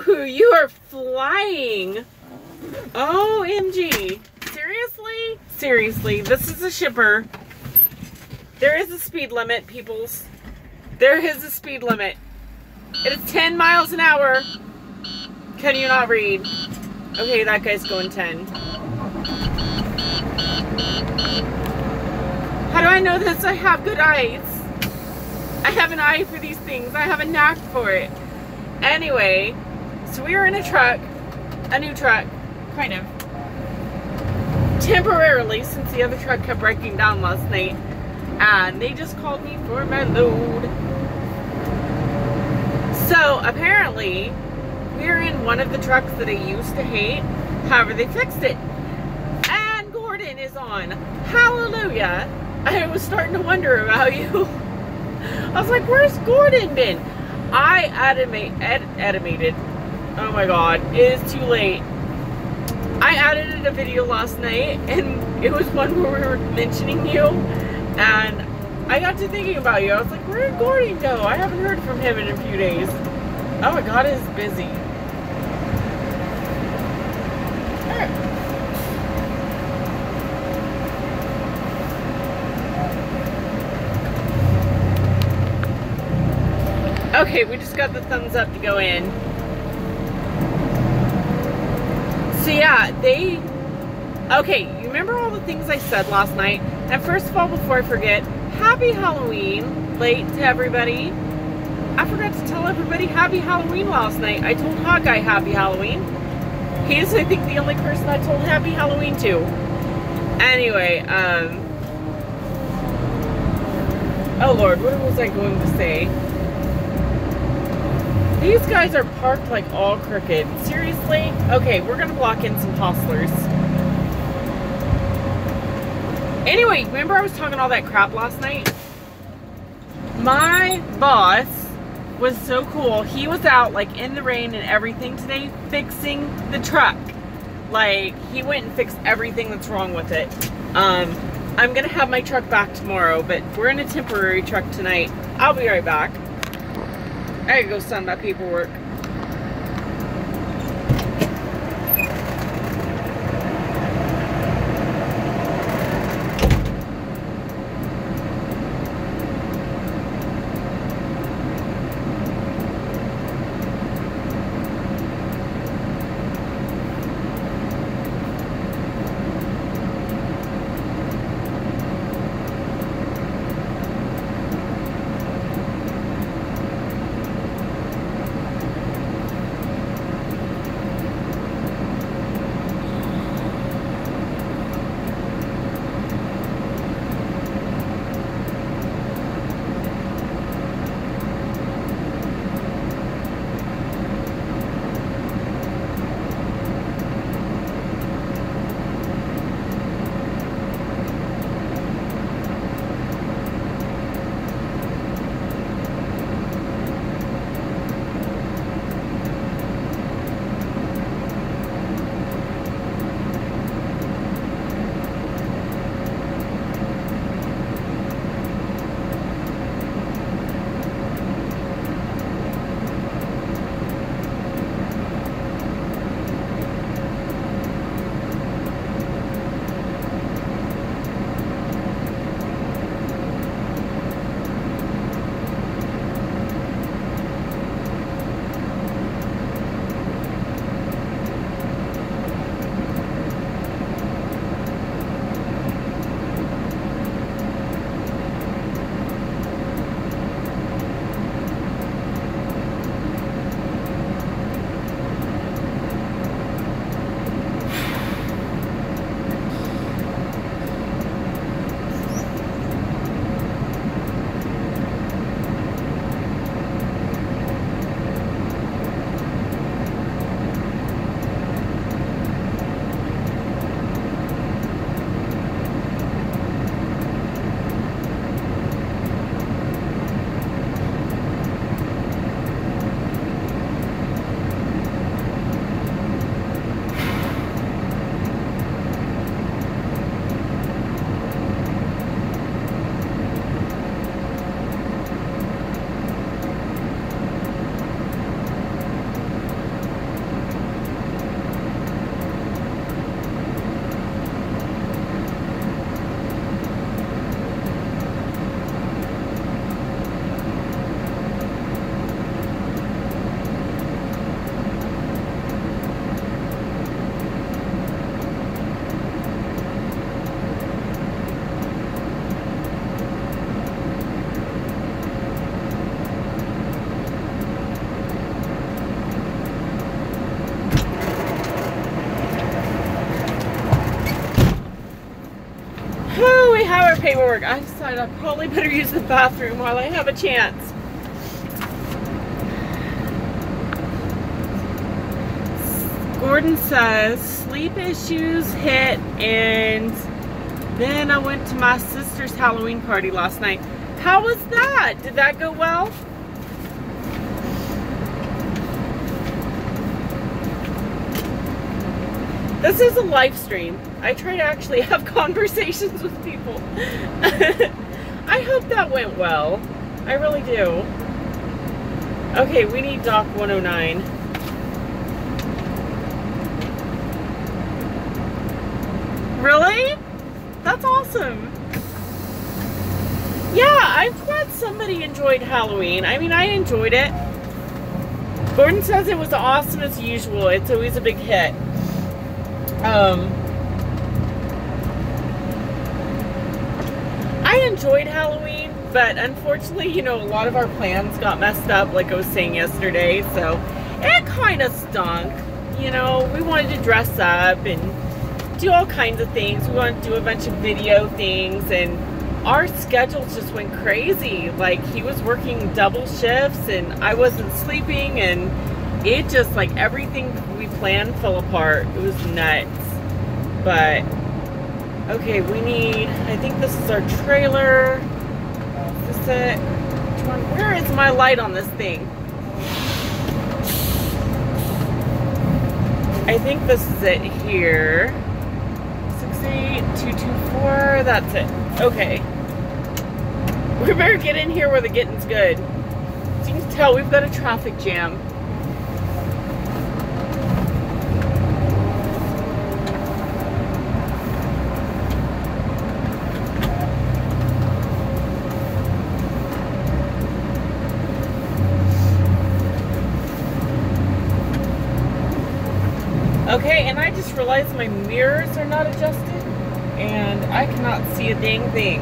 Ooh, you are flying. OMG. Seriously? Seriously, this is a shipper. There is a speed limit, peoples. There is a speed limit. It is 10 miles an hour. Can you not read? Okay, that guy's going 10. How do I know this? I have good eyes. I have an eye for these things. I have a knack for it. Anyway, so we were in a truck. A new truck. Kind of. Temporarily, since the other truck kept breaking down last night. And they just called me for my load. So, apparently, we're in one of the trucks that I used to hate. However, they fixed it. And Gordon is on. Hallelujah. I was starting to wonder about you. I was like, where's Gordon been? I animated. Oh my god, it is too late. I edited a video last night, and it was one where we were mentioning you, and I got to thinking about you. I was like, where did Gordon go? I haven't heard from him in a few days. Oh my god, it's busy. Okay, we just got the thumbs up to go in. So yeah, okay, you remember all the things I said last night? And first of all, before I forget, happy Halloween, late to everybody. I forgot to tell everybody happy Halloween last night. I told Hawkeye happy Halloween. He's, I think, the only person I told happy Halloween to. Anyway, oh Lord, what was I going to say? These guys are parked like all crooked. Seriously? Okay, we're gonna block in some hostlers. Anyway, remember I was talking all that crap last night? My boss was so cool. He was out like in the rain and everything today fixing the truck. Like, he went and fixed everything that's wrong with it. I'm gonna have my truck back tomorrow, but we're in a temporary truck tonight. I'll be right back. I gotta go sign my paperwork. paperwork. I decided I probably better use the bathroom while I have a chance. Gordon says, sleep issues hit, and then I went to my sister's Halloween party last night. How was that? Did that go well? This is a live stream. I try to actually have conversations with people. I hope that went well. I really do. Okay, we need Doc 109. Really? That's awesome. Yeah, I'm glad somebody enjoyed Halloween. I mean, I enjoyed it. Gordon says it was awesome as usual. It's always a big hit. I enjoyed Halloween, but unfortunately, you know, a lot of our plans got messed up, like I was saying yesterday, so it kind of stunk. You know, we wanted to dress up and do all kinds of things. We wanted to do a bunch of video things, and our schedules just went crazy. Like, he was working double shifts, and I wasn't sleeping, and it just, like, everything we planned fell apart. It was nuts. But okay, we need, I think this is our trailer. Is this it? Where is my light on this thing? I think this is it here. 68224, that's it. Okay. We better get in here where the getting's good. As you can tell, we've got a traffic jam. Okay, and I just realized my mirrors are not adjusted, and I cannot see a dang thing.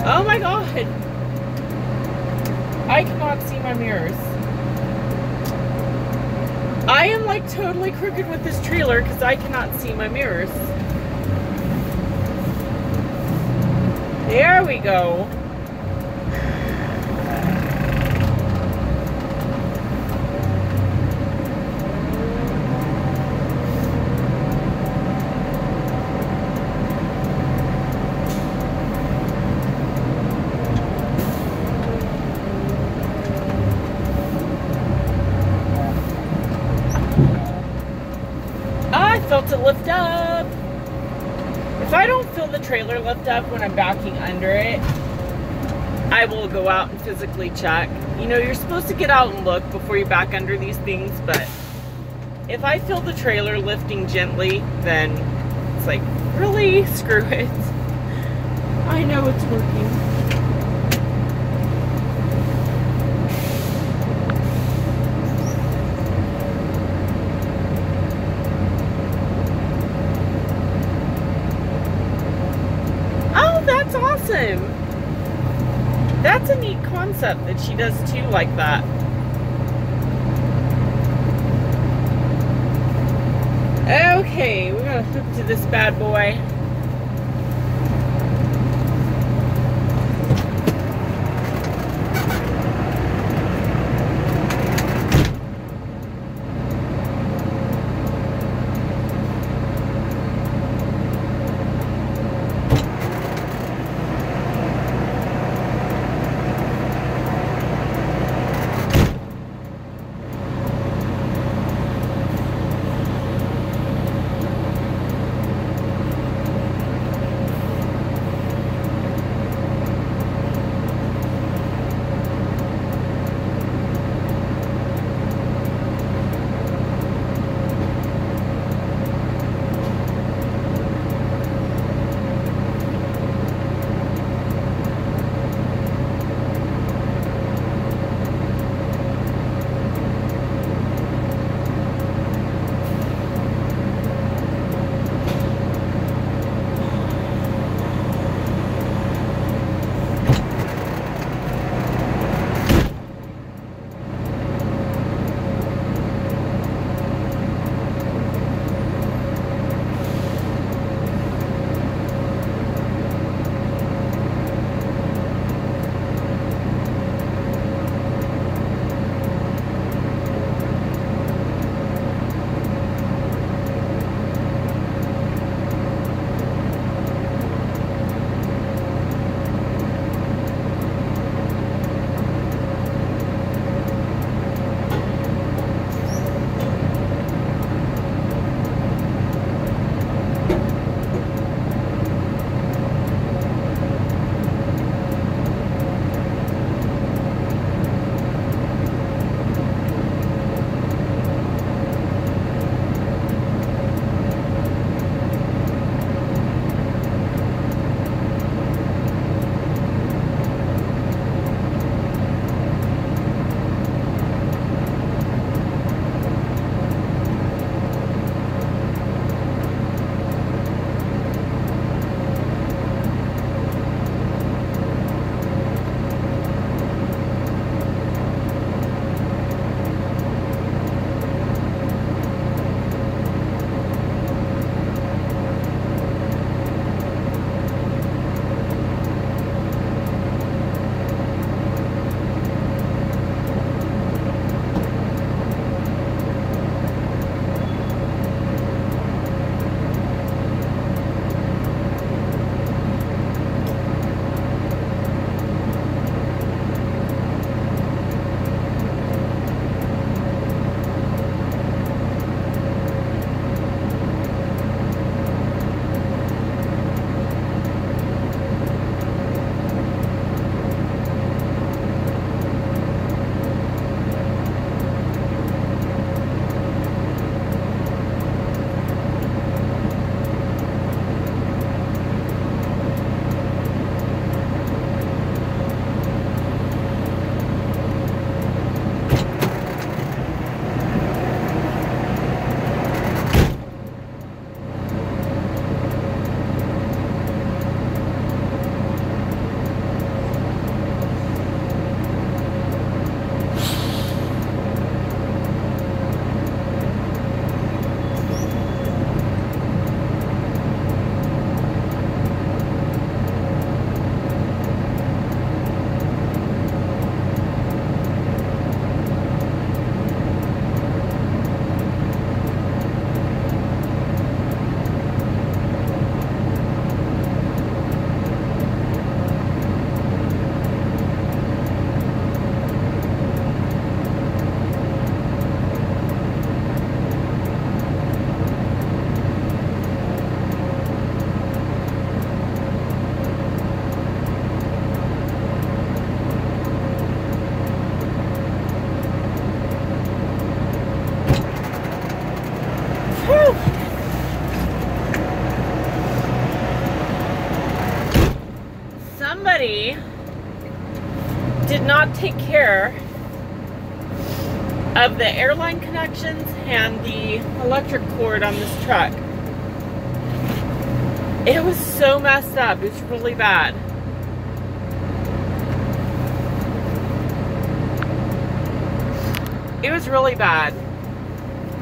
Oh my god! I cannot see my mirrors. I am like totally crooked with this trailer because I cannot see my mirrors. There we go. Felt it lift up. If I don't feel the trailer lift up when I'm backing under it, I will go out and physically check. You know, you're supposed to get out and look before you back under these things, but if I feel the trailer lifting gently, then it's like, really? Screw it. I know it's working. That's awesome. That's a neat concept that she does too, like that. Okay, we're gonna hook to this bad boy. did not take care of the airline connections and the electric cord on this truck. It was so messed up. It was really bad. It was really bad.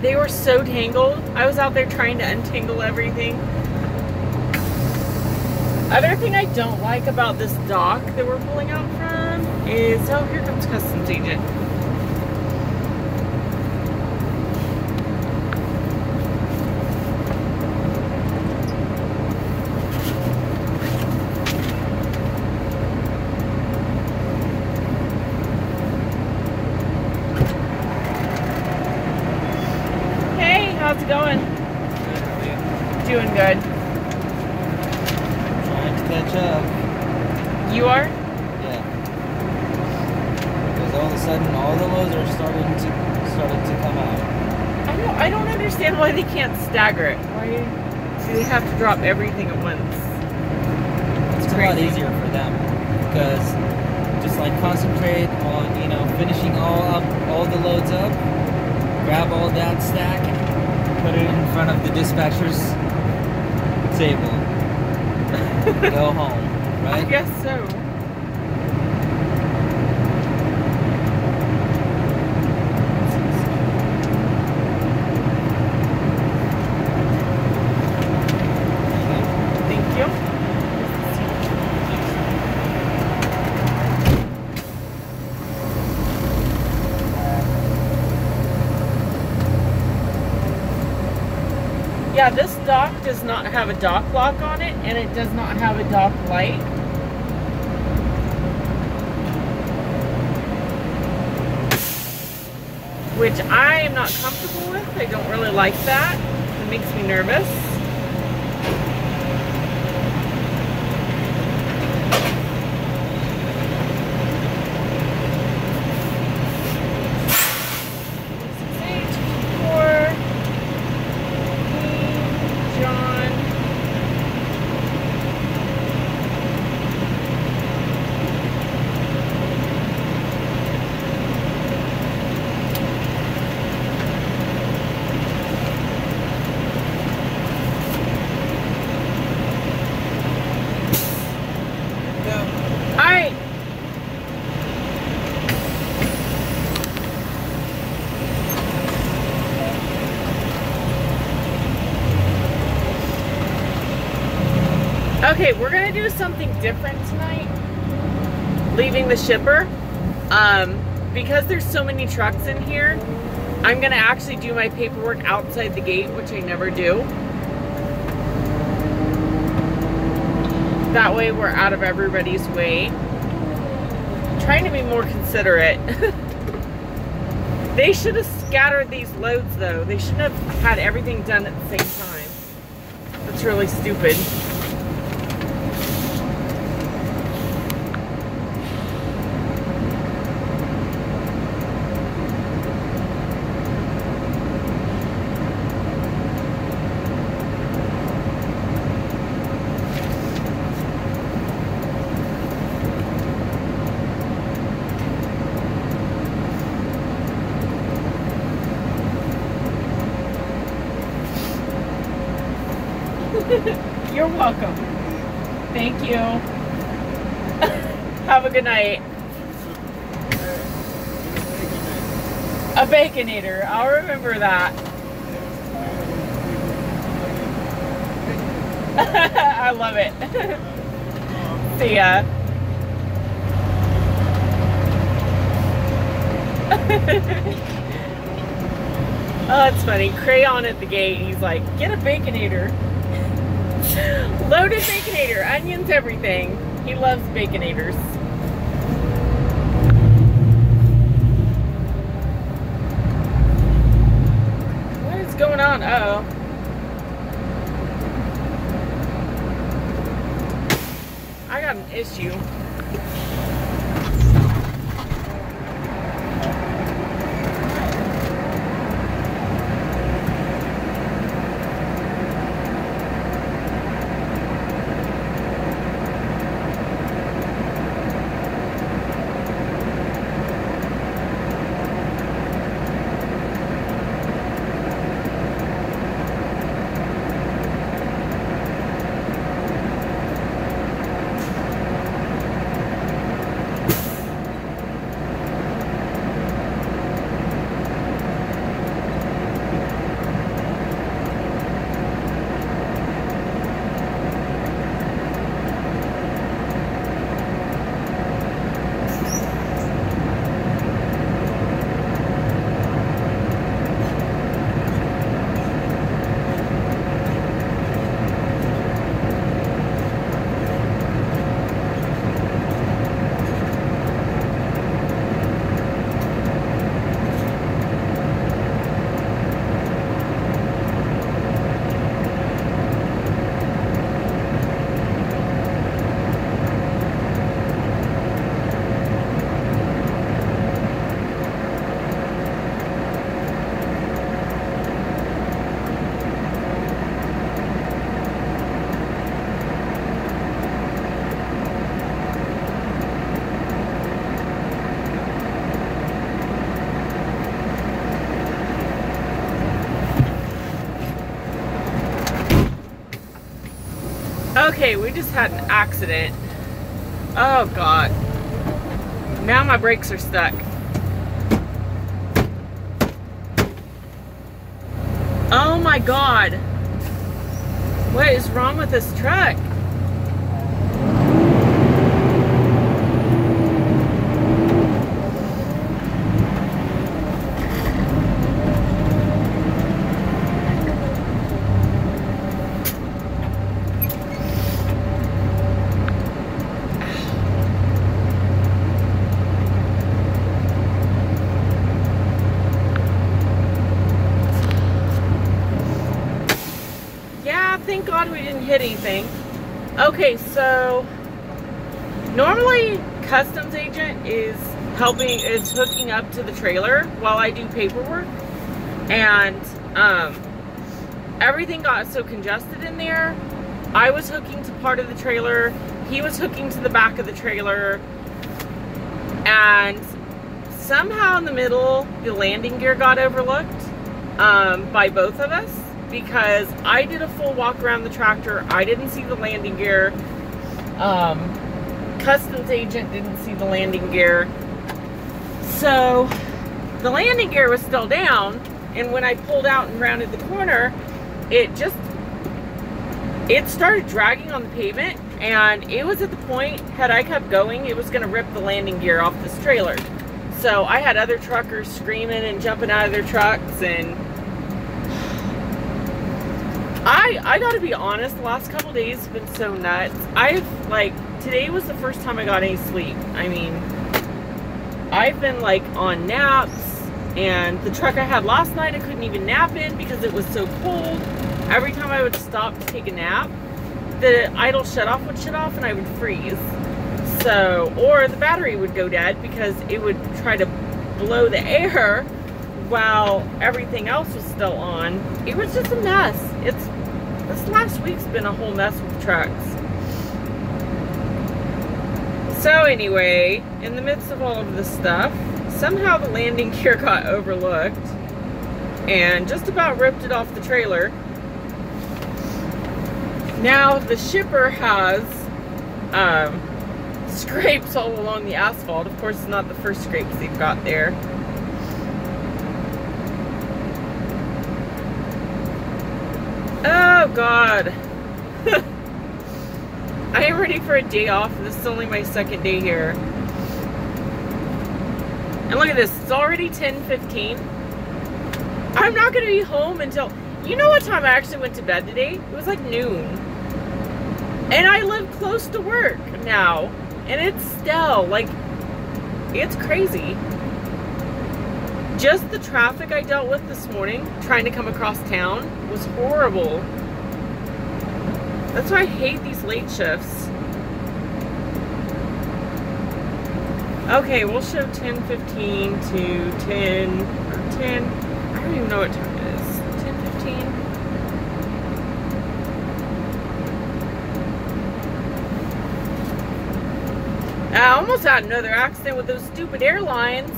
They were so tangled. I was out there trying to untangle everything. Other thing I don't like about this dock that we're pulling out from is, oh, here comes customs agent. How's it going? Good, how are you? Doing good. Trying to catch up. You are? Yeah. Because all of a sudden, all the loads are starting to come out. I don't understand why they can't stagger it. Why do they have to drop everything at once? It's a lot easier for them because just like concentrate on, you know, finishing all the loads up, grab all that stack, put it in front of the dispatcher's table. Go home, right? I guess so. Thank you. Yeah, this dock does not have a dock lock on it, and it does not have a dock light. Which I am not comfortable with. I don't really like that. It makes me nervous. Okay, we're gonna do something different tonight, leaving the shipper. Because there's so many trucks in here, I'm gonna actually do my paperwork outside the gate, which I never do. That way we're out of everybody's way. I'm trying to be more considerate. They should have scattered these loads though. They shouldn't have had everything done at the same time. That's really stupid. You're welcome. Thank you. Have a good night. A Baconator. I'll remember that. I love it. See ya. Oh, that's funny. Crayon at the gate. He's like, get a Baconator. Loaded Baconator, onions, everything. He loves Baconators. What is going on? Uh-oh. I got an issue. Okay, we just had an accident. Oh God. Now my brakes are stuck. Oh my God. What is wrong with this truck? Thank God we didn't hit anything. Okay, so normally customs agent is hooking up to the trailer while I do paperwork, and everything got so congested in there. I was hooking to part of the trailer, he was hooking to the back of the trailer, and somehow in the middle the landing gear got overlooked by both of us. Because I did a full walk around the tractor, I didn't see the landing gear. Customs agent didn't see the landing gear. So the landing gear was still down, and when I pulled out and rounded the corner, it started dragging on the pavement, and it was at the point, had I kept going, it was gonna rip the landing gear off this trailer. So I had other truckers screaming and jumping out of their trucks, and I gotta be honest, the last couple days have been so nuts. Today was the first time I got any sleep. I mean, I've been like on naps, and the truck I had last night I couldn't even nap in because it was so cold. Every time I would stop to take a nap, the idle shut-off would shut off and I would freeze. So, or the battery would go dead because it would try to blow the air while everything else was still on. It was just a mess. This last week's been a whole mess with trucks. So anyway, in the midst of all of this stuff, somehow the landing gear got overlooked and just about ripped it off the trailer. Now the shipper has scrapes all along the asphalt. Of course, it's not the first scrapes they've got there. Oh God. I am ready for a day off. This is only my second day here. And look at this, it's already 10:15. I'm not gonna be home until, you know what time I actually went to bed today? It was like noon. And I live close to work now. And it's still, like, it's crazy. Just the traffic I dealt with this morning, trying to come across town, was horrible. That's why I hate these late shifts. Okay, we'll show 10:15 to 10, or 10, I don't even know what time it is. 10:15. I almost had another accident with those stupid airlines.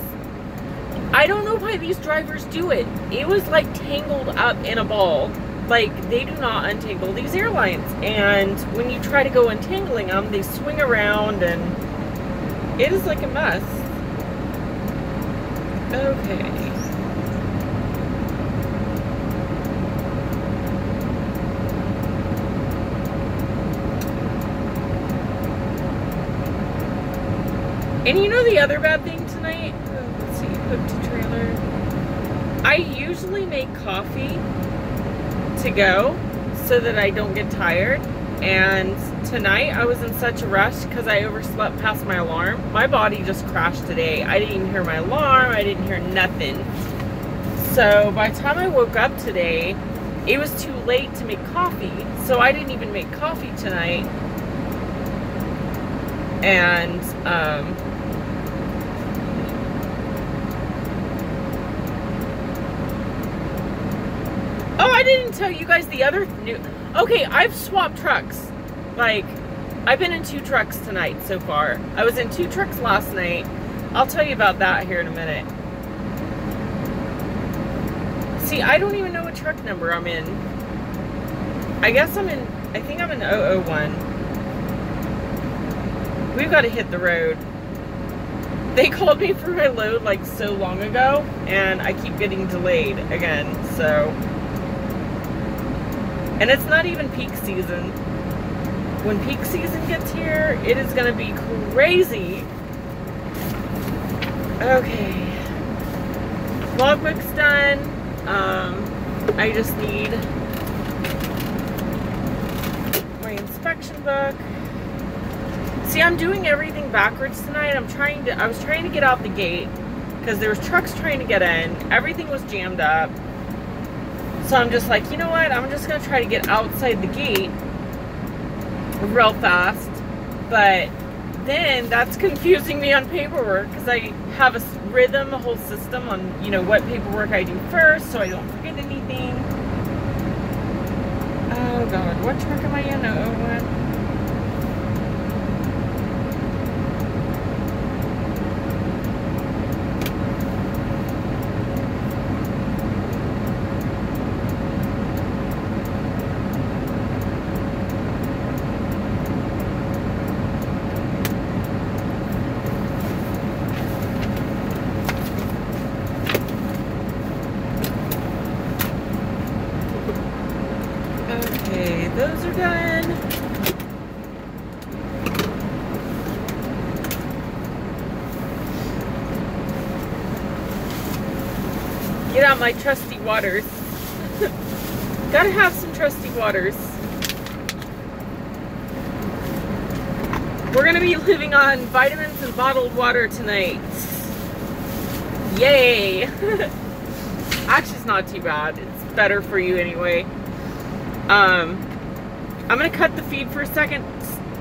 I don't know why these drivers do it. It was like tangled up in a ball. Like, they do not untangle these airlines. And when you try to go untangling them, they swing around, and it is like a mess. Okay. And you know the other bad thing tonight? Oh, let's see, hooked to trailer. I usually make coffee to go so that I don't get tired. And tonight I was in such a rush because I overslept past my alarm. My body just crashed today. I didn't even hear my alarm. I didn't hear nothing. So by the time I woke up today, it was too late to make coffee. So I didn't even make coffee tonight. And oh, I didn't tell you guys the other new. Okay, I've swapped trucks. Like, I've been in 2 trucks tonight so far. I was in 2 trucks last night. I'll tell you about that here in a minute. See, I don't even know what truck number I'm in. I guess I'm in I think I'm in 001. We've got to hit the road. They called me for my load like so long ago, and I keep getting delayed again, so. And it's not even peak season. When peak season gets here, it is gonna be crazy. Okay. Logbook's done. I just need my inspection book. See, I'm doing everything backwards tonight. I was trying to get out the gate because there was trucks trying to get in. Everything was jammed up. So I'm just like, you know what? I'm just gonna try to get outside the gate real fast. But then that's confusing me on paperwork because I have a rhythm, a whole system on, you know, what paperwork I do first so I don't forget anything. Oh God, what truck am I in? 001. Okay, those are done. Get out my trusty waters. Gotta have some trusty waters. We're gonna be living on vitamins and bottled water tonight. Yay! Actually, it's not too bad. It's better for you anyway. I'm gonna cut the feed for a second.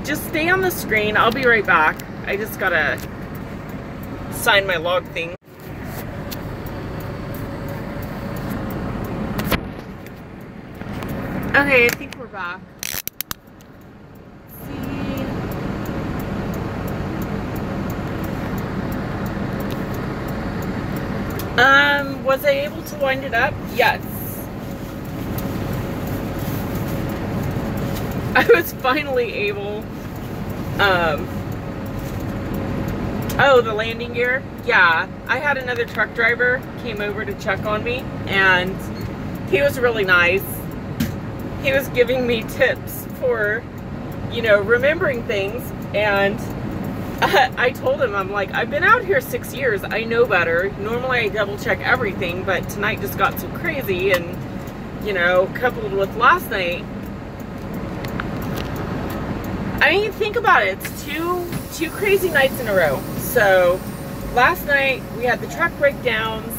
Just stay on the screen. I'll be right back. I just gotta sign my log thing. Okay, I think we're back. Let's see. Was I able to wind it up? Yes. I was finally able, oh, the landing gear? Yeah, I had another truck driver came over to check on me, and he was really nice. He was giving me tips for, you know, remembering things, and I told him, I'm like, I've been out here 6 years, I know better. Normally I double check everything, but tonight just got so crazy, and, you know, coupled with last night, I mean, think about it. It's two crazy nights in a row. So, last night we had the truck breakdowns.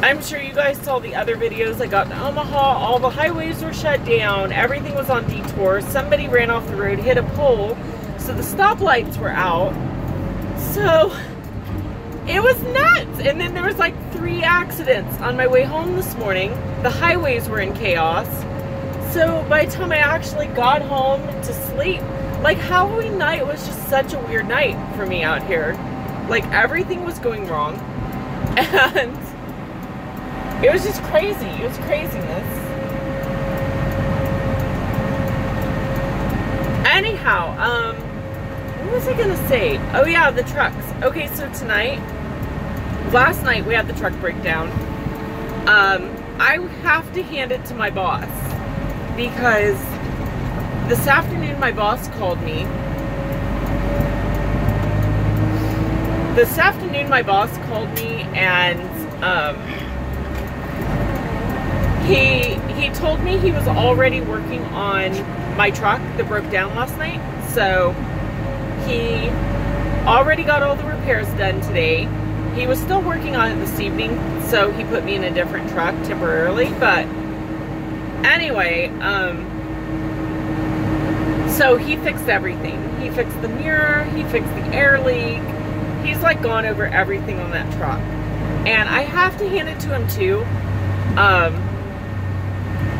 I'm sure you guys saw the other videos. I got to Omaha. All the highways were shut down. Everything was on detours. Somebody ran off the road, hit a pole. So the stoplights were out. So, it was nuts. And then there was like 3 accidents on my way home this morning. The highways were in chaos. So by the time I actually got home to sleep, like Halloween night was just such a weird night for me out here. Like everything was going wrong, and it was just crazy. It was craziness. Anyhow, what was I gonna say? Oh yeah, the trucks. Okay, so last night we had the truck breakdown. I have to hand it to my boss. Because this afternoon my boss called me. And he told me he was already working on my truck that broke down last night. So he already got all the repairs done today. He was still working on it this evening, so he put me in a different truck temporarily, but anyway, so he fixed everything. He fixed the mirror, he fixed the air leak. He's like gone over everything on that truck. And I have to hand it to him too.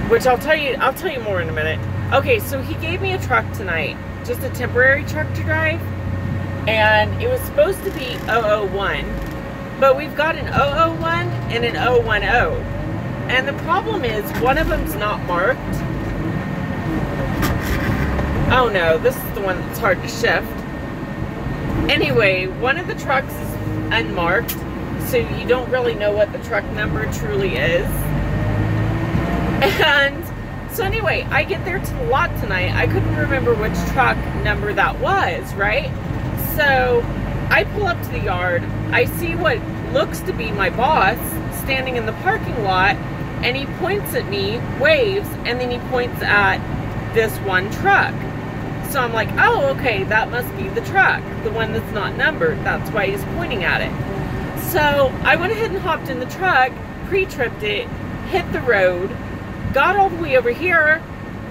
Which I'll tell you more in a minute. Okay, so he gave me a truck tonight, just a temporary truck to drive. And it was supposed to be 001, but we've got an 001 and an 010. And the problem is, one of them's not marked. Oh no, this is the one that's hard to shift. Anyway, one of the trucks is unmarked, so you don't really know what the truck number truly is. And so anyway, I get there to the lot tonight. I couldn't remember which truck number that was, right? So I pull up to the yard. I see what looks to be my boss standing in the parking lot, and he points at me, waves, and then he points at this one truck. So I'm like, oh, okay, that must be the truck, the one that's not numbered. That's why he's pointing at it. So I went ahead and hopped in the truck, pre-tripped it, hit the road, got all the way over here,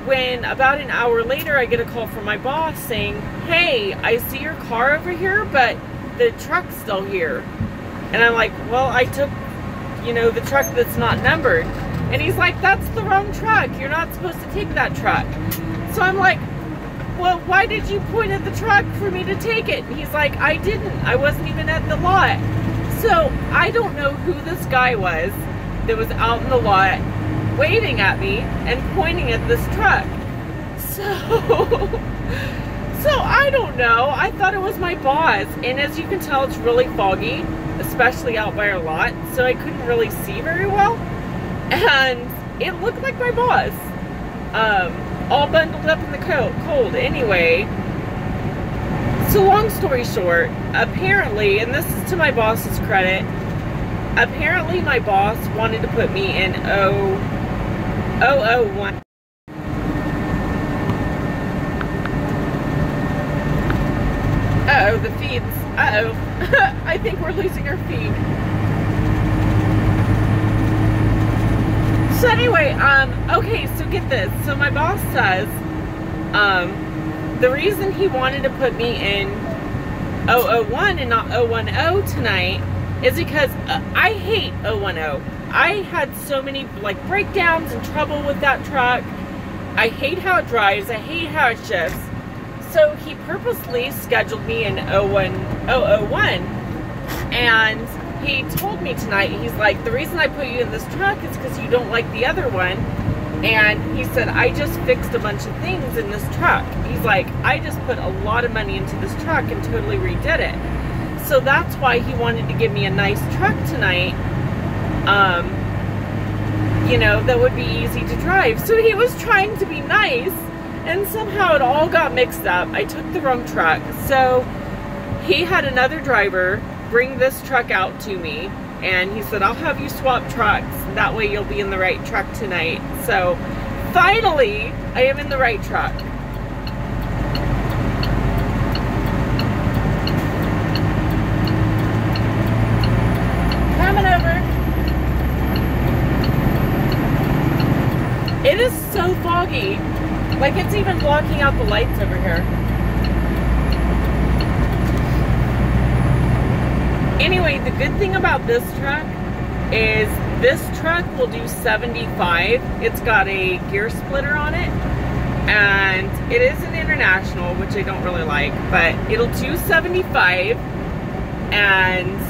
when about an hour later I get a call from my boss saying, hey, I see your car over here, but the truck's still here. And I'm like, well, I took, you know, the truck that's not numbered. And he's like, that's the wrong truck. You're not supposed to take that truck. So I'm like, well, why did you point at the truck for me to take it? And he's like, I didn't. I wasn't even at the lot. So I don't know who this guy was that was out in the lot waving at me and pointing at this truck. So I don't know. I thought it was my boss. And as you can tell, it's really foggy, especially out by our lot. So I couldn't really see very well. And it looked like my boss. All bundled up in the cold. Anyway, so long story short, apparently, and this is to my boss's credit, apparently my boss wanted to put me in 001. Uh-oh, the feeds. Uh-oh. I think we're losing our feed. So anyway, okay, so get this. So my boss says, the reason he wanted to put me in 001 and not 010 tonight is because I hate 010. I had so many, like, breakdowns and trouble with that truck. I hate how it drives. I hate how it shifts. So he purposely scheduled me in 001. And he told me tonight, he's like, the reason I put you in this truck is because you don't like the other one. And he said, I just fixed a bunch of things in this truck. He's like, I just put a lot of money into this truck and totally redid it. So that's why he wanted to give me a nice truck tonight. You know, that would be easy to drive. So he was trying to be nice, and somehow it all got mixed up. I took the wrong truck. So he had another driver bring this truck out to me, and he said, I'll have you swap trucks. That way you'll be in the right truck tonight. So finally, I am in the right truck. Coming over. It is so foggy. Like, it's even blocking out the lights over here. Anyway, the good thing about this truck is this truck will do 75. It's got a gear splitter on it, and it is an International, which I don't really like, but it'll do 75. And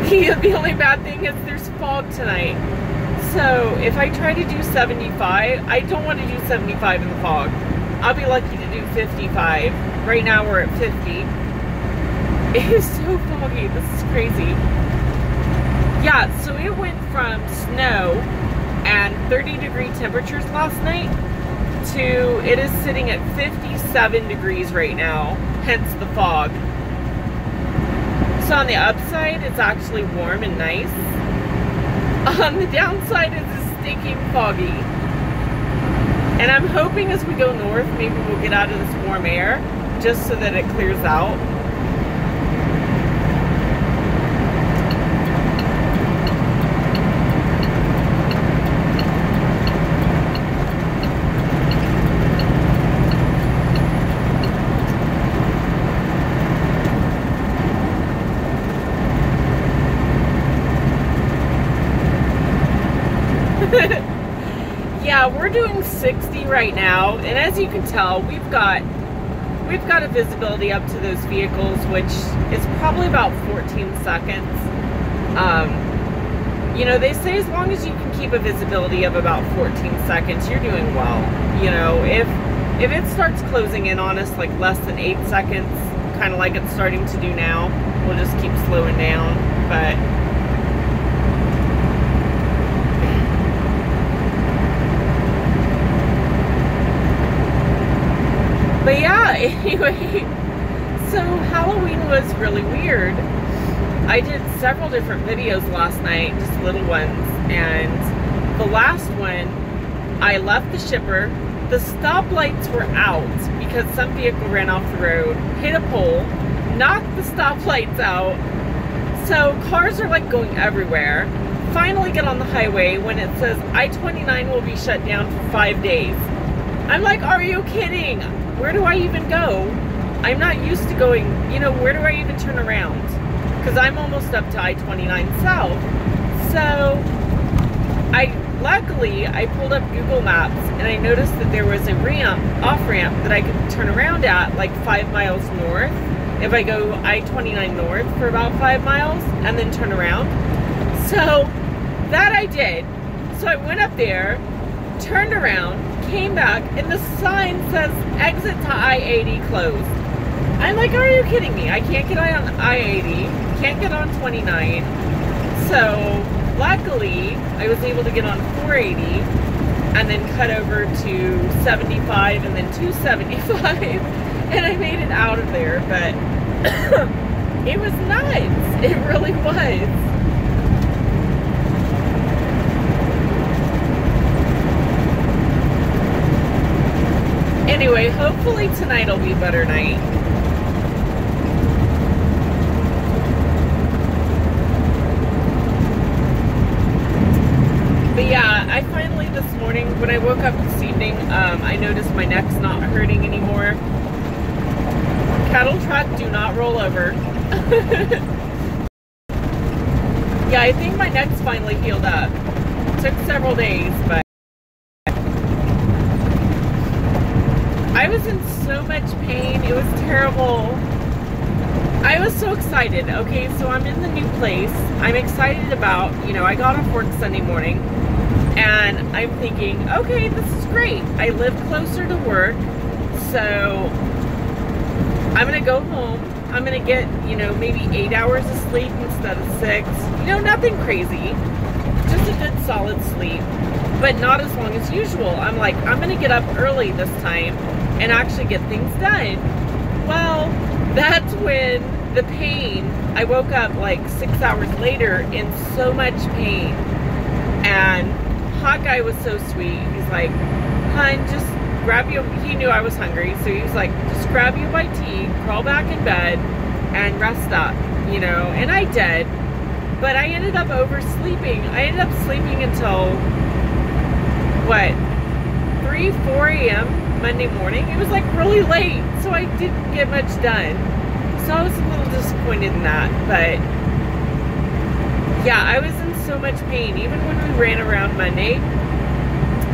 the only bad thing is there's fog tonight. So if I try to do 75, I don't want to do 75 in the fog. I'll be lucky to do 55. Right now we're at 50. It is so foggy. This is crazy. Yeah, so it went from snow and 30-degree temperatures last night to it is sitting at 57 degrees right now, hence the fog. So on the upside, it's actually warm and nice. On the downside, it's stinking foggy. And I'm hoping as we go north, maybe we'll get out of this warm air just so that it clears out. Yeah, we're doing 60 right now, and as you can tell, we've got a visibility up to those vehicles, which is probably about 14 seconds. You know, they say as long as you can keep a visibility of about 14 seconds, you're doing well. You know, If it starts closing in on us like less than 8 seconds, kind of like it's starting to do now, we'll just keep slowing down. But yeah, anyway, so Halloween was really weird. I did several different videos last night, just little ones, and the last one, I left the shipper. The stoplights were out because some vehicle ran off the road, hit a pole, knocked the stoplights out. So cars are like going everywhere. Finally get on the highway when it says I-29 will be shut down for 5 days. I'm like, are you kidding? Where do I even go? I'm not used to going, you know, where do I even turn around? Because I'm almost up to I-29 South. So luckily I pulled up Google Maps and I noticed that there was a ramp, off-ramp, that I could turn around at like 5 miles north. If I go I-29 north for about 5 miles and then turn around. So that I did. So I went up there, turned around, came back, and the sign says exit to I-80 closed. I'm like, are you kidding me? I can't get on I-80, can't get on 29. So luckily, I was able to get on 480 and then cut over to 75 and then 275, and I made it out of there, but it was nuts. It really was. Anyway, hopefully tonight will be a better night. But yeah, I finally this morning, when I woke up this evening, I noticed my neck's not hurting anymore. Cattle truck, do not roll over. Yeah, I think my neck's finally healed up. It took several days, but I was in so much pain. It was terrible. I was so excited. Okay, so I'm in the new place. I'm excited about, you know, I got off work Sunday morning and I'm thinking, okay, this is great. I live closer to work, so I'm gonna go home. I'm gonna get, you know, maybe 8 hours of sleep instead of 6. You know, nothing crazy. Just a good solid sleep, but not as long as usual. I'm like, I'm gonna get up early this time and actually get things done. Well, that's when the pain, I woke up like 6 hours later in so much pain. And Hot Guy was so sweet. He's like, hun, just grab you, he knew I was hungry, so he was like, just grab you a bite to eat, crawl back in bed, and rest up, you know, and I did. But I ended up oversleeping. I ended up sleeping until, what, 3, 4 a.m. Monday morning. It was like really late, so I didn't get much done. So I was a little disappointed in that, but yeah, I was in so much pain. Even when we ran around Monday,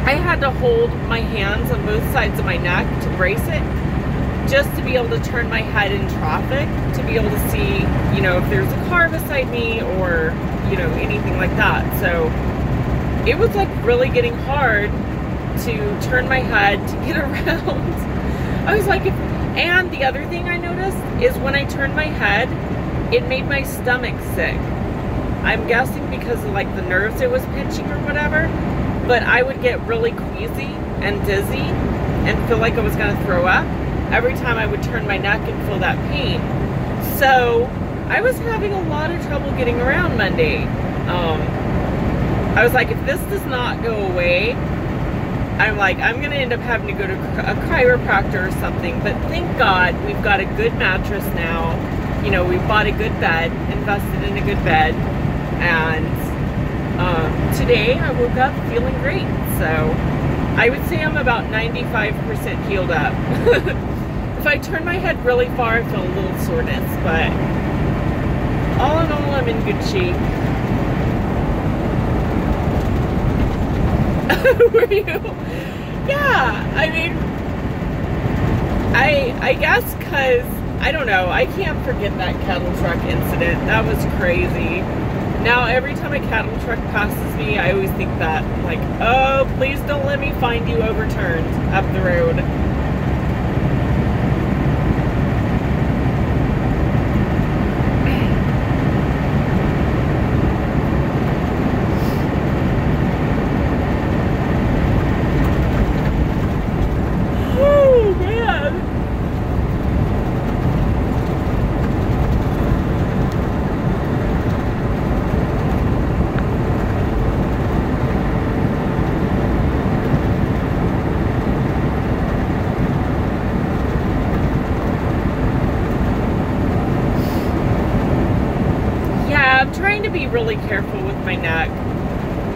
I had to hold my hands on both sides of my neck to brace it, just to be able to turn my head in traffic, to be able to see, you know, if there's a car beside me or, you know, anything like that. So it was like really getting hard to turn my head to get around. I was like, and the other thing I noticed is when I turned my head, it made my stomach sick. I'm guessing because of like the nerves it was pinching or whatever, but I would get really queasy and dizzy and feel like I was gonna throw up every time I would turn my neck and feel that pain. So I was having a lot of trouble getting around Monday. I was like, if this does not go away, I'm like, I'm gonna end up having to go to a chiropractor or something. But thank God we've got a good mattress now. You know, we bought a good bed, invested in a good bed, and today I woke up feeling great. So I would say I'm about 95% healed up. If I turn my head really far, I feel a little soreness, but all in all, I'm in good shape. Were you? Yeah, I mean, I guess because, I don't know, I can't forget that cattle truck incident. That was crazy. Now, every time a cattle truck passes me, I always think that, like, oh, please don't let me find you overturned up the road. really careful with my neck,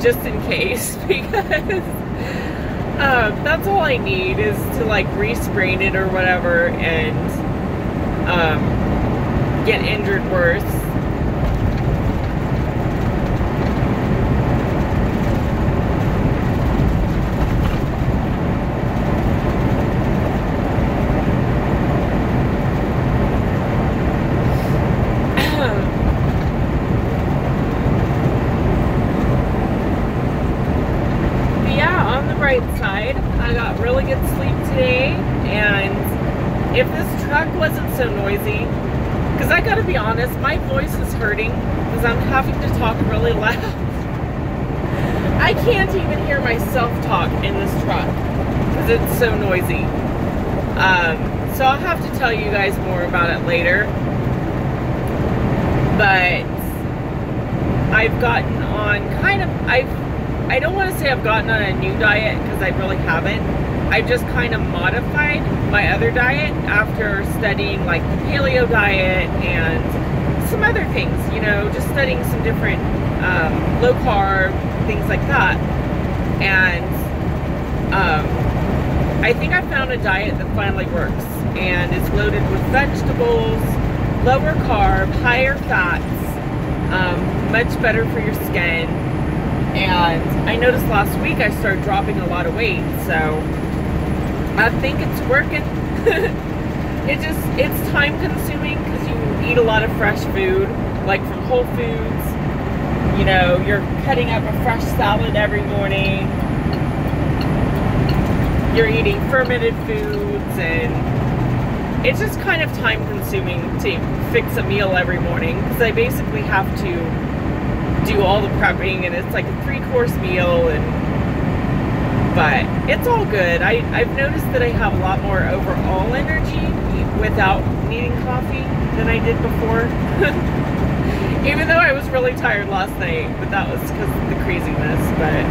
just in case, because that's all I need is to like re-sprain it or whatever and get injured worse. Side. I got really good sleep today, and if this truck wasn't so noisy, because I gotta be honest, my voice is hurting because I'm having to talk really loud. I can't even hear myself talk in this truck because it's so noisy. So I'll have to tell you guys more about it later, but I've gotten on kind of, I don't want to say I've gotten on a new diet because I really haven't. I've just kind of modified my other diet after studying like the paleo diet and some other things, you know, just studying some different low carb, things like that. And I think I found a diet that finally works, and it's loaded with vegetables, lower carb, higher fats, much better for your skin. And I noticed last week I started dropping a lot of weight, so I think it's working. It's time consuming because you eat a lot of fresh food, like from Whole Foods. You know, you're cutting up a fresh salad every morning. You're eating fermented foods, and it's just kind of time consuming to fix a meal every morning because I basically have to do all the prepping, and it's like a 3-course meal, but it's all good. I've noticed that I have a lot more overall energy without needing coffee than I did before. Even though I was really tired last night, but that was because of the craziness. But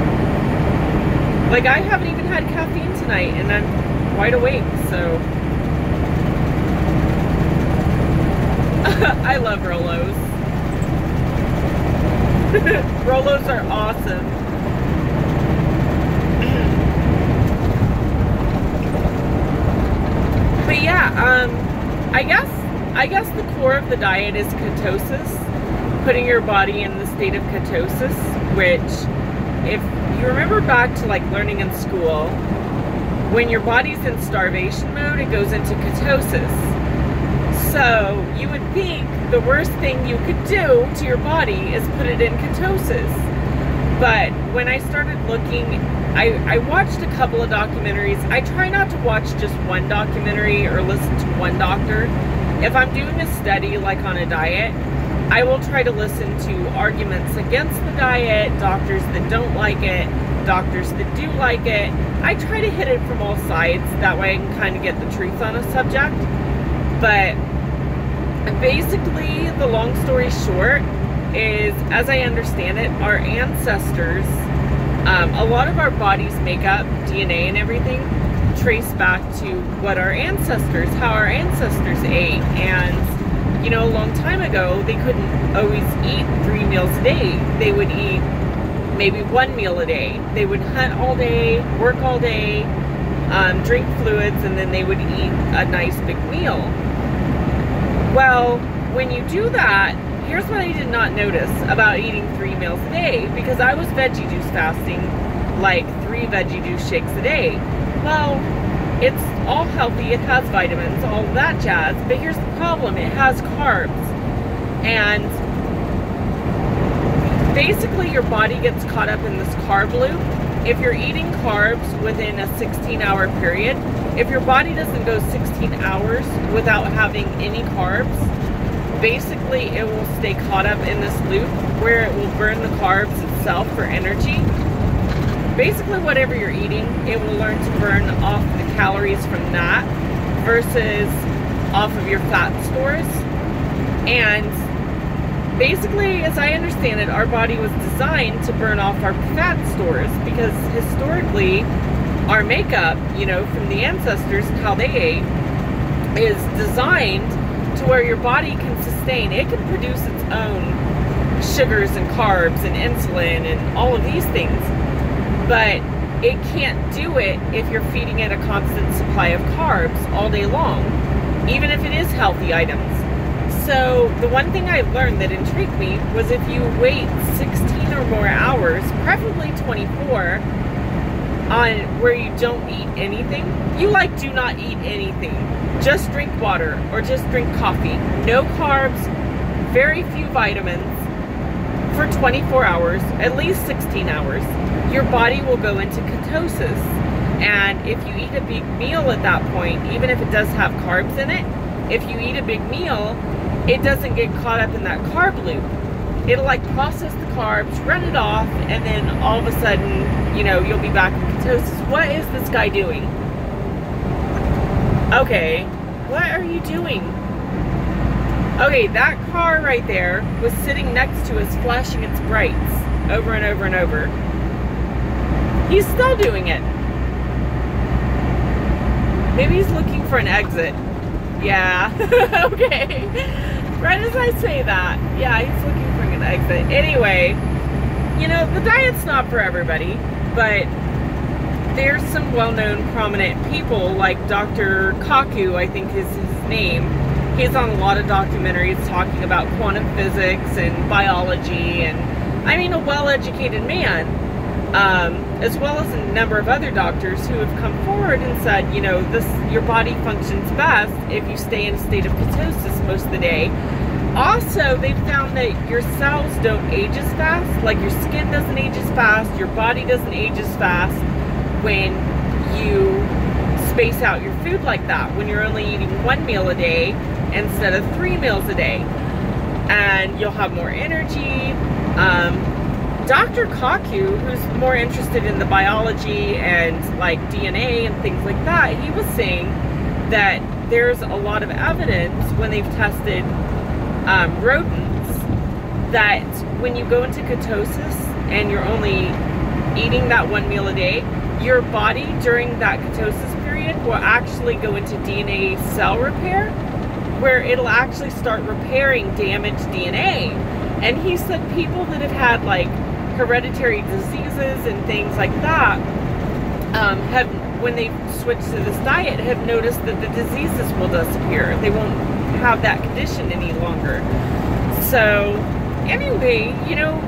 like, I haven't even had caffeine tonight, and I'm wide awake, so I love Rolos. Rolos are awesome. But yeah, I guess the core of the diet is ketosis, putting your body in the state of ketosis, which, if you remember back to like learning in school, when your body's in starvation mode, it goes into ketosis. So you would think the worst thing you could do to your body is put it in ketosis. But when I started looking, I watched a couple of documentaries. I try not to watch just one documentary or listen to one doctor. If I'm doing a study like on a diet, I will try to listen to arguments against the diet, doctors that don't like it, doctors that do like it. I try to hit it from all sides, that way I can kind of get the truth on a subject. But basically, the long story short is, as I understand it, our ancestors, a lot of our body's makeup, DNA and everything, trace back to what our ancestors, how our ancestors ate. And, you know, a long time ago, they couldn't always eat 3 meals a day. They would eat maybe 1 meal a day. They would hunt all day, work all day, drink fluids, and then they would eat a nice big meal. Well, when you do that, here's what I did not notice about eating 3 meals a day, because I was veggie juice fasting, like 3 veggie juice shakes a day. Well, it's all healthy, it has vitamins, all of that jazz, but here's the problem, it has carbs. And basically your body gets caught up in this carb loop. If you're eating carbs within a 16-hour period, if your body doesn't go 16 hours without having any carbs, basically it will stay caught up in this loop where it will burn the carbs itself for energy. Basically, whatever you're eating, it will learn to burn off the calories from that versus off of your fat stores. And basically, as I understand it, our body was designed to burn off our fat stores because historically, our makeup, you know, from the ancestors and how they ate, is designed to where your body can sustain. It can produce its own sugars and carbs and insulin and all of these things. But it can't do it if you're feeding it a constant supply of carbs all day long, even if it is healthy items. So the one thing I learned that intrigued me was if you wait 16 or more hours, preferably 24, on where you don't eat anything, you like do not eat anything, just drink water or just drink coffee, no carbs, very few vitamins, for 24 hours, at least 16 hours, your body will go into ketosis. And if you eat a big meal at that point, even if it does have carbs in it, if you eat a big meal, it doesn't get caught up in that carb loop. It'll like process the carbs, run it off, and then all of a sudden, you know, you'll be back in ketosis. What is this guy doing? Okay, what are you doing? Okay, that car right there was sitting next to us, flashing its brights over and over and over. He's still doing it. Maybe he's looking for an exit. Yeah, okay. Right as I say that, yeah, he's looking for an exit. Anyway, you know, the diet's not for everybody, but there's some well-known prominent people like Dr. Kaku, I think is his name. He's on a lot of documentaries talking about quantum physics and biology, and I mean a well-educated man, as well as a number of other doctors who have come forward and said, you know, your body functions best if you stay in a state of ketosis most of the day. Also, they've found that your cells don't age as fast, like your skin doesn't age as fast, your body doesn't age as fast when you space out your food like that, when you're only eating 1 meal a day instead of 3 meals a day. And you'll have more energy. Dr. Kaku, who's more interested in the biology and like DNA and things like that, he was saying that there's a lot of evidence when they've tested rodents that when you go into ketosis and you're only eating that 1 meal a day, your body during that ketosis period will actually go into DNA cell repair, where it'll actually start repairing damaged DNA. And he said people that have had like hereditary diseases and things like that have, when they switch to this diet, have noticed that the diseases will disappear. They won't have that condition any longer. So anyway, you know,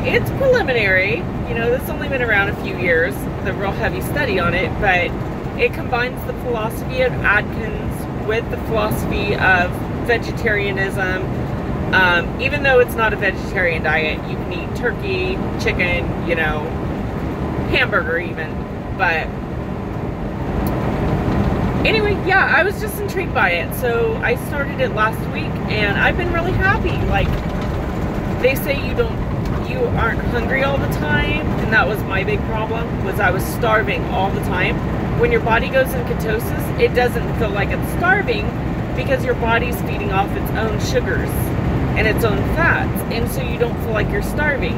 it's preliminary. You know, this has only been around a few years, the real heavy study on it, but it combines the philosophy of Atkins with the philosophy of vegetarianism. Even though it's not a vegetarian diet, you can eat turkey, chicken, you know, hamburger even. But anyway, yeah, I was just intrigued by it. So I started it last week and I've been really happy. Like, they say you aren't hungry all the time, and that was my big problem, was I was starving all the time. When your body goes in ketosis, it doesn't feel like it's starving because your body's feeding off its own sugars and its own fats, and so you don't feel like you're starving.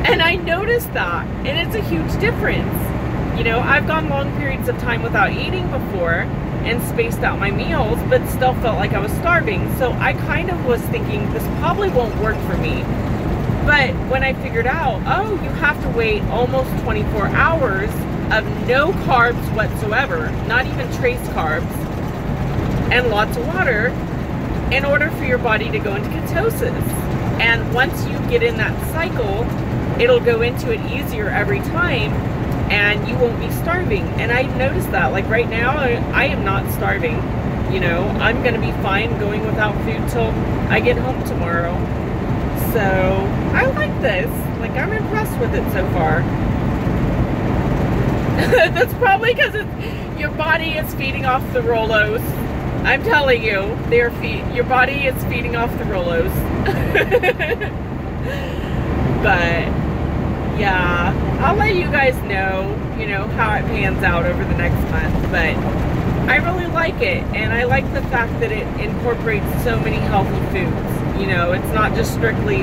And I noticed that, and it's a huge difference. You know, I've gone long periods of time without eating before and spaced out my meals, but still felt like I was starving. So I kind of was thinking, this probably won't work for me. But when I figured out, oh, you have to wait almost 24 hours of no carbs whatsoever, not even trace carbs, and lots of water in order for your body to go into ketosis. And once you get in that cycle, it'll go into it easier every time, and you won't be starving. And I noticed that, like right now, I am not starving. You know, I'm gonna be fine going without food till I get home tomorrow. So I like this. Like, I'm impressed with it so far. That's probably because your body is feeding off the Rolos. I'm telling you, your body is feeding off the Rolos. But yeah, I'll let you guys know, you know, how it pans out over the next month. But I really like it, and I like the fact that it incorporates so many healthy foods. You know, it's not just strictly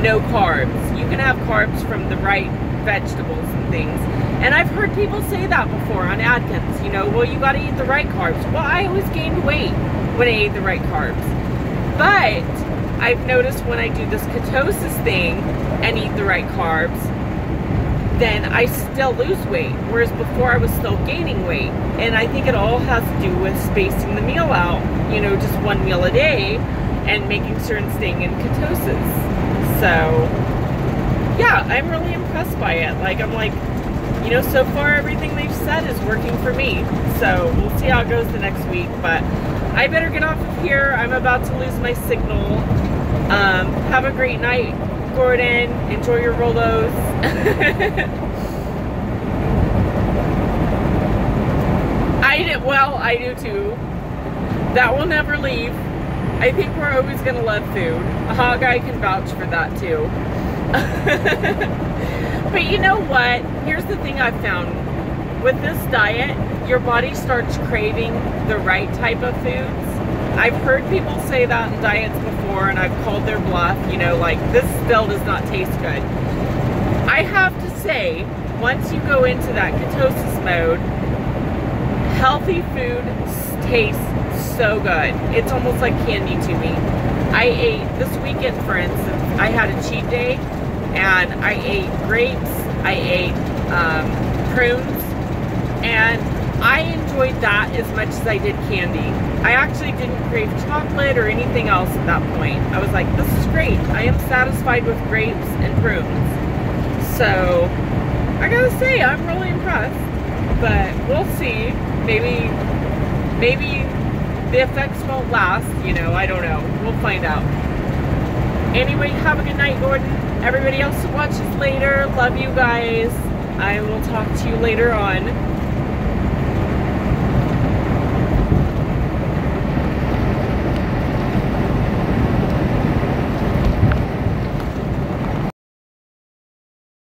no carbs. You can have carbs from the right vegetables and things. And I've heard people say that before on Atkins, you know, well, you got to eat the right carbs. Well, I always gained weight when I ate the right carbs. But I've noticed when I do this ketosis thing and eat the right carbs, then I still lose weight, whereas before I was still gaining weight. And I think it all has to do with spacing the meal out, you know, just one meal a day and making sure and staying in ketosis. So yeah, I'm really impressed by it. Like, I'm like, you know, so far everything they've said is working for me. So we'll see how it goes the next week, but I better get off of here. I'm about to lose my signal. Have a great night, Gordon. Enjoy your Rolos. I do too. That will never leave. I think we're always gonna love food. A hot guy can vouch for that too. But you know what? Here's the thing I've found. With this diet, your body starts craving the right type of foods. I've heard people say that in diets before, and I've called their bluff, you know, like, this still does not taste good. I have to say, once you go into that ketosis mode, healthy food tastes so good. It's almost like candy to me. I ate, this weekend for instance, I had a cheat day, and I ate grapes, I ate prunes, and I enjoyed that as much as I did candy. I actually didn't crave chocolate or anything else at that point. I was like, this is great. I am satisfied with grapes and prunes. So, I gotta say, I'm really impressed. But we'll see. Maybe the effects won't last, you know, I don't know. We'll find out. Anyway, have a good night, Gordon. Everybody else who watches later, love you guys. I will talk to you later on.